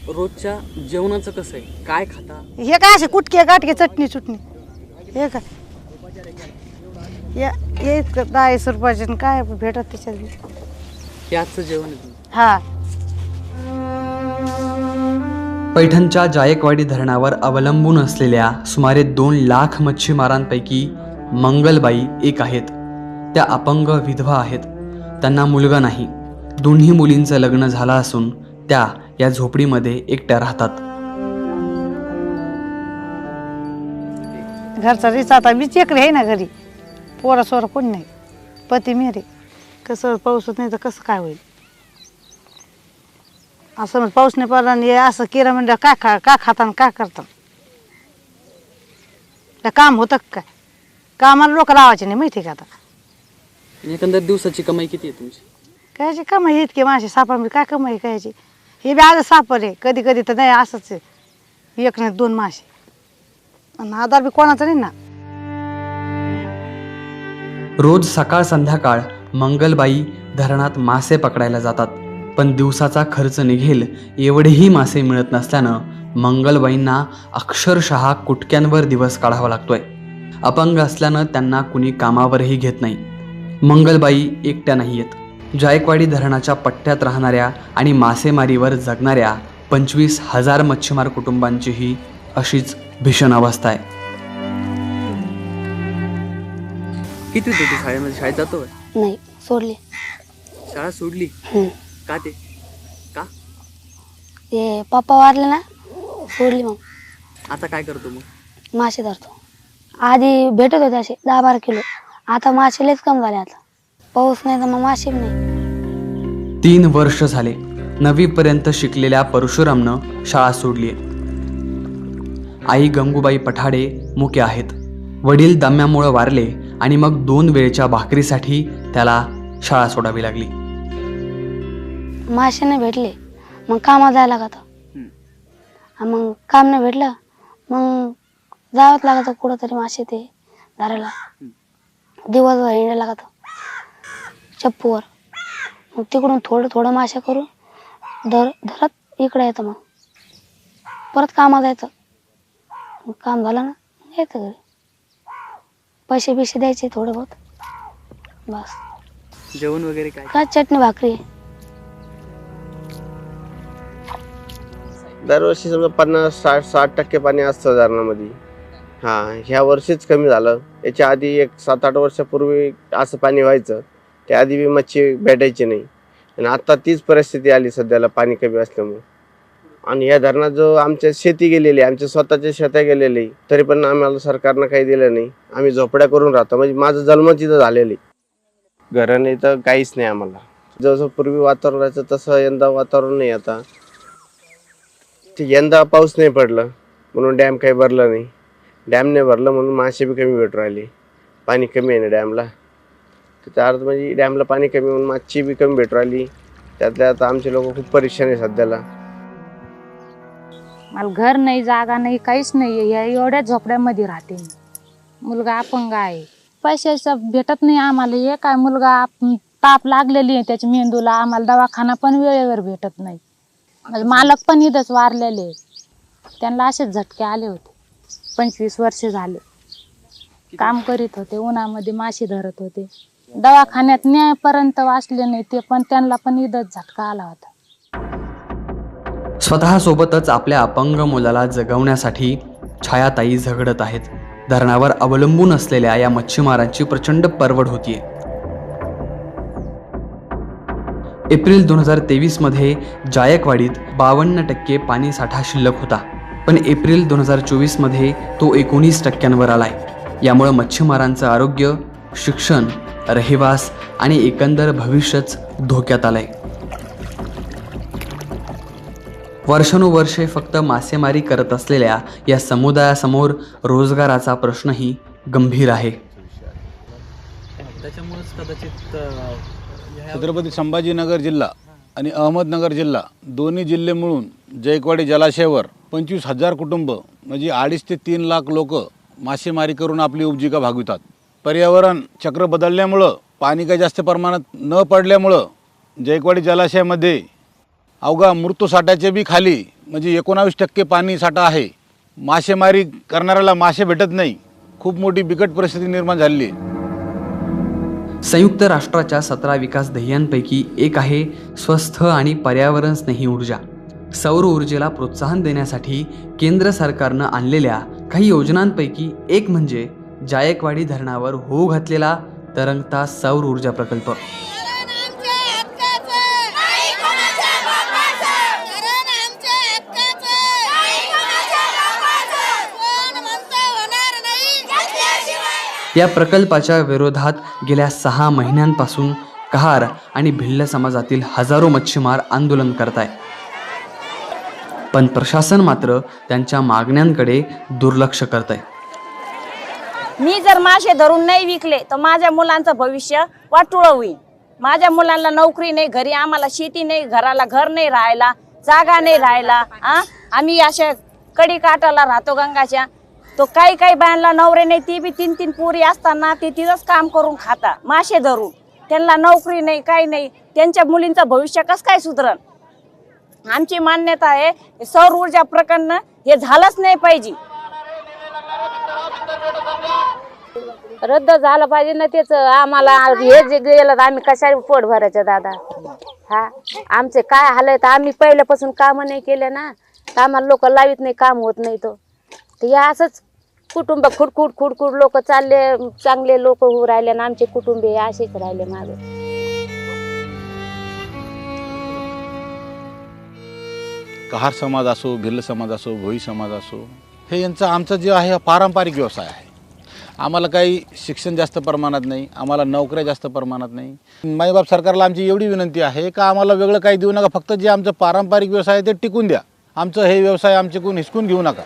रोजच्या जेवणाचं कसं आहे, काय खाता? हे काय असे कुटके गाठके चटणी चुटणी हे काय ये 10 रुपयाचे काय भेटत त्याच्यात हे आजचं जेवण आहे तुमचं? हा. पैठणच्या जायकवाडी धरणावर अवलंबून असलेल्या सुमारे 2 लाख मच्छीमारांपैकी मंगलबाई एक आहेत. त्या अपंग विधवा आहेत. त्यांना मुलगा नाही. दोन्ही मुलींचं लग्न झालं असून त्या या झोपडीमध्ये एकट्या राहतात. घरचा रिच आता वीज एकरी आहे ना घरी, पोरा सोरा कोणी नाही, पती मेरे. कसं पाऊस नाही तर कसं काय होईल? असं मग पाऊस नाही पडला आणि असं केलं म्हणजे काय खाता काय करता? काम होतं काय? कामाला लोक लावायचे नाही माहिती का? आता एकंदर दिवसाची कमाई किती आहे तुमची? कायची कमाई इतके मासे सापामध्ये काय कमाई कायची? हे बी आज सापर आहे, कधी कधी तर नाही असंच आहे, 1 नाही 2 मासे आणि आधार बी कोणाचा नाही ना. रोज सकाळ संध्याकाळ मंगलबाई धरणात मासे पकडायला जातात. पण दिवसाचा खर्च निघेल एवढेही मासे मिळत नसल्यानं मंगलबाईंना अक्षरशः कुटक्यांवर दिवस काढावा लागतोय. अपंग असल्यानं त्यांना कुणी कामावरही घेत नाही. मंगलबाई एकट्या नाही आहेत. जायकवाडी धरणाच्या पट्ट्यात राहणाऱ्या आणि मासेमारीवर जगणाऱ्या 25,000 मच्छीमार कुटुंबांचीही अशीच भीषण अवस्था आहे. किती होती शाळेमध्ये? शाळेत जातो का? नाही, सोडले. शाळा सोडली का? का? ते पप्पा वारले ना, सोडली. मग आता काय करतो मग? मासे धरतो. आधी भेटत होते असे 10-12 किलो, आता मासे लयच कम झाले. आता पाऊस नाही तर मग मासे बी नाही. 3 वर्ष झाले 9वी पर्यंत शिकलेल्या परशुरामनं शाळा सोडली. आई गंगूबाई पठाडे मुके आहेत. वडील दम्यामुळे वारले आणि मग 2 वेळच्या भाकरीसाठी त्याला शाळा सोडावी लागली. मासे नाही भेटले मग कामाला जायला लागतं. मग काम नाही भेटलं मग जावंच लागतं कुठंतरी मासे ते धरायला. दिवसभर हिंडायला लागतं चप्पूवर. मग तिकडून थोडं थोडं मासे करून धरत इकडे येतं. मग परत कामाला जायचं. मग काम झालं ना यायचं घरी. पैसे बिसे द्यायचे थोडे बहुत, बस. जेवण वगैरे काय? काय चटणी भाकरी. दरवर्षी समजा 50-60% पाणी असतं धरणामध्ये. ह्या वर्षीच कमी झालं. याच्या आधी 7-8 वर्षापूर्वी असं पाणी व्हायचं. त्या आधी बी मच्छी भेटायची नाही आणि आता तीच परिस्थिती आली सध्याला पाणी कमी असल्यामुळे. आणि या धरणात जो आमच्या शेती गेलेली, आमच्या स्वतःच्या शेत्या गेलेली, तरी पण आम्हाला सरकारनं काही दिलं नाही. आम्ही झोपड्या करून राहतो. म्हणजे माझं जन्म तिथं झालेलं आहे. घरं नाही तर काहीच नाही आम्हाला. जसं पूर्वी वातावरण राहायचं तसं यंदा वातावरण नाही. आता यंदा पाऊस नाही पडलं म्हणून डॅम काही भरलं नाही. डॅम नाही भरलं म्हणून मासे बी कमी भेटू राहिले. पाणी कमी आहे ना डॅमला, त्याचा अर्थ म्हणजे डॅमला पाणी कमी म्हणून माशी बी कमी भेटू राहिली. त्यातल्या आता आमचे लोक खूप परेशान आहे सध्याला. मला घर नाही, जागा नाही, काहीच नाही. या एवढ्या झोपड्यामध्ये राहते मी. मुलगा अपंग आहे. पैशाचं भेटत नाही आम्हाला. हे काय मुलगा ताप लागलेली आहे त्याच्या मेंदूला. आम्हाला दवाखाना पण वेळेवर भेटत नाही. मालक पण इथंच वारलेले. त्यांना असेच झटके आले होते. 25 वर्ष झाले काम करीत होते. उन्हामध्ये मासे धरत होते. दवाखान्यात न्यायपर्यंत वाचले नाही ते, पण त्यांना पण इथंच झटका आला होता. स्वतःसोबतच आपल्या अपंग मुलाला जगवण्यासाठी छायाताई झगडत आहेत. धरणावर अवलंबून असलेल्या या मच्छीमारांची प्रचंड परवड होतीये. एप्रिल 2023 मध्ये जायकवाडीत 52% पाणी साठा शिल्लक होता. पण एप्रिल 2024 मध्ये तो 19% आलाय. यामुळे मच्छीमारांचं आरोग्य, शिक्षण, रहिवास आणि एकंदर भविष्यच धोक्यात आलंय. वर्षानुवर्षे फक्त मासेमारी करत असलेल्या या समुदायासमोर रोजगाराचा प्रश्नही गंभीर आहे. त्याच्यामुळेच कदाचित छत्रपती संभाजीनगर जिल्हा आणि अहमदनगर जिल्हा दोन्ही जिल्हे मिळून जायकवाडी जलाशयावर 25,000 कुटुंब म्हणजे 2.5 ते 3 लाख लोक मासेमारी करून आपली उपजीविका भागवितात. पर्यावरण चक्र बदलल्यामुळं पाणी काही जास्त प्रमाणात न पडल्यामुळं जायकवाडी जलाशयामध्ये अवघा मृत्यूसाठ्याचे बी खाली म्हणजे 19% पाणी साठा आहे. मासेमारी करणाऱ्याला मासे भेटत नाही. खूप मोठी बिकट परिस्थिती निर्माण झालेली आहे. संयुक्त राष्ट्राच्या 17 विकास ध्येयांपैकी एक आहे स्वस्थ आणि पर्यावरण स्नेही ऊर्जा. सौर ऊर्जेला प्रोत्साहन देण्यासाठी केंद्र सरकारनं आणलेल्या काही योजनांपैकी एक म्हणजे जायकवाडी धरणावर होऊ घातलेला तरंगता सौर ऊर्जा प्रकल्प. या प्रकल्पाच्या विरोधात गेल्या 6 महिन्यांपासून कहार आणि भिल्ल समाजातील हजारो मच्छीमार आंदोलन करत आहे. पण प्रशासन मात्र त्यांच्या मागण्यांकडे दुर्लक्ष करत आहे. मी जर मासे धरून नाही विकले तर माझ्या मुलांचं भविष्य वाटोळं होईल. माझ्या मुलांना नोकरी नाही, घरी आम्हाला शेती नाही, घराला घर नाही राहायला, जागा नाही राहायला. आम्ही अशा कडी काठाला राहतो गंगाच्या. तो काही काही बायांना नवरे नाही, ती बी 3-3 पोरी असताना ते तिथंच काम करून खाता मासे धरून. त्यांना नोकरी नाही, काही नाही. त्यांच्या मुलींचं भविष्य कसं काय सुधरण? आमची मान्यता आहे सौर ऊर्जा प्रकरण हे झालंच नाही पाहिजे. रद्द झालं पाहिजे ना त्याच. आम्हाला हे जे गेलं तर आम्ही कशा पोट भरायचं दादा? हा, आमचे काय हाल आहेत. आम्ही पहिल्यापासून काम नाही केले ना, तर आम्हाला लोक लावित नाही, काम होत नाही. तो हे असंच कुटुंब खुडखुड खुडखुड लोक चालले, चांगले लोक होऊ राहिले ना आमचे कुटुंब हे असेच राहिले मागे. कहार समाज असो, भिल्ल समाज असो, भोई समाज असो, हे आमचं जे आहे हा पारंपरिक व्यवसाय आहे. आम्हाला काही शिक्षण जास्त प्रमाणात नाही, आम्हाला नोकऱ्या जास्त प्रमाणात नाही. माईबाप सरकारला आमची एवढी विनंती आहे का आम्हाला वेगळं काही देऊ नका, फक्त जे आमचं पारंपरिक व्यवसाय आहे ते टिकून द्या. आमचं हे व्यवसाय आमच्याकडून हिसकून घेऊ नका.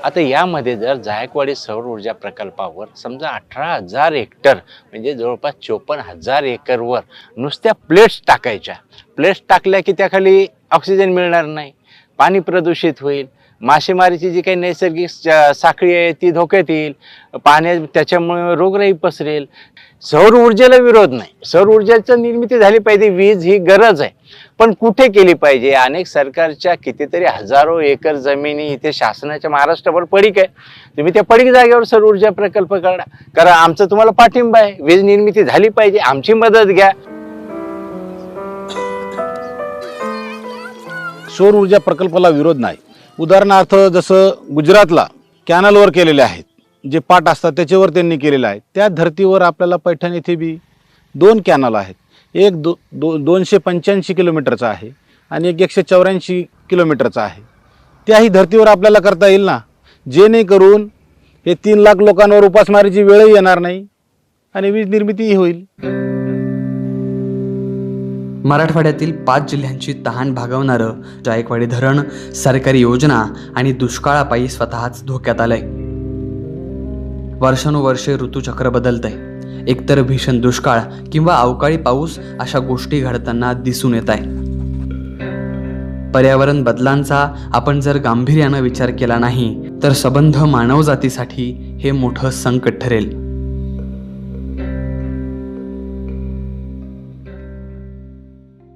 आता यामध्ये जर जायकवाडी सौर ऊर्जा प्रकल्पावर समजा 18,000 हेक्टर म्हणजे जवळपास 54,000 एकरवर नुसत्या प्लेट्स टाकायच्या. प्लेट्स टाकल्या की त्याखाली ऑक्सिजन मिळणार नाही, पाणी प्रदूषित होईल, मासेमारीची जी काही नैसर्गिक साखळी आहे ती धोक्यात येईल, पाण्यात त्याच्यामुळे रोगराई पसरेल. सौर ऊर्जेला विरोध नाही, सौर ऊर्जेची निर्मिती झाली पाहिजे, वीज ही गरज आहे, पण कुठे केली पाहिजे? अनेक सरकारच्या कितीतरी हजारो एकर जमिनी इथे शासनाच्या महाराष्ट्रावर पडीक आहे. तुम्ही त्या पडीक जागेवर सौर ऊर्जा प्रकल्प करा. आमचा तुम्हाला पाठिंबा आहे. वीज निर्मिती झाली पाहिजे, आमची मदत घ्या. सौर ऊर्जा प्रकल्पाला विरोध नाही. उदाहरणार्थ जसं गुजरातला कॅनलवर केलेले आहेत, जे पाट असतात त्याच्यावर त्यांनी केलेलं आहे. त्या धर्तीवर आपल्याला पैठण येथे बी 2 कॅनल आहेत. एक 285 किलोमीटरचा आहे आणि एक 184 किलोमीटरचा आहे. त्याही धर्तीवर आपल्याला करता येईल ना, जेणेकरून हे 3 लाख लोकांवर उपासमारीची वेळही येणार नाही आणि वीज निर्मितीही होईल. मराठवाड्यातील 5 जिल्ह्यांची तहान भागवणारं जायकवाडी धरण सरकारी योजना आणि दुष्काळापायी स्वतःच धोक्यात आलंय. वर्षानुवर्षे ऋतुचक्र बदलतंय. एकतर भीषण दुष्काळ किंवा अवकाळी पाऊस अशा गोष्टी घडताना दिसून येत आहे. पर्यावरण बदलांचा आपण जर गांभीर्यानं विचार केला नाही तर सबंध मानवजातीसाठी हे मोठं संकट ठरेल.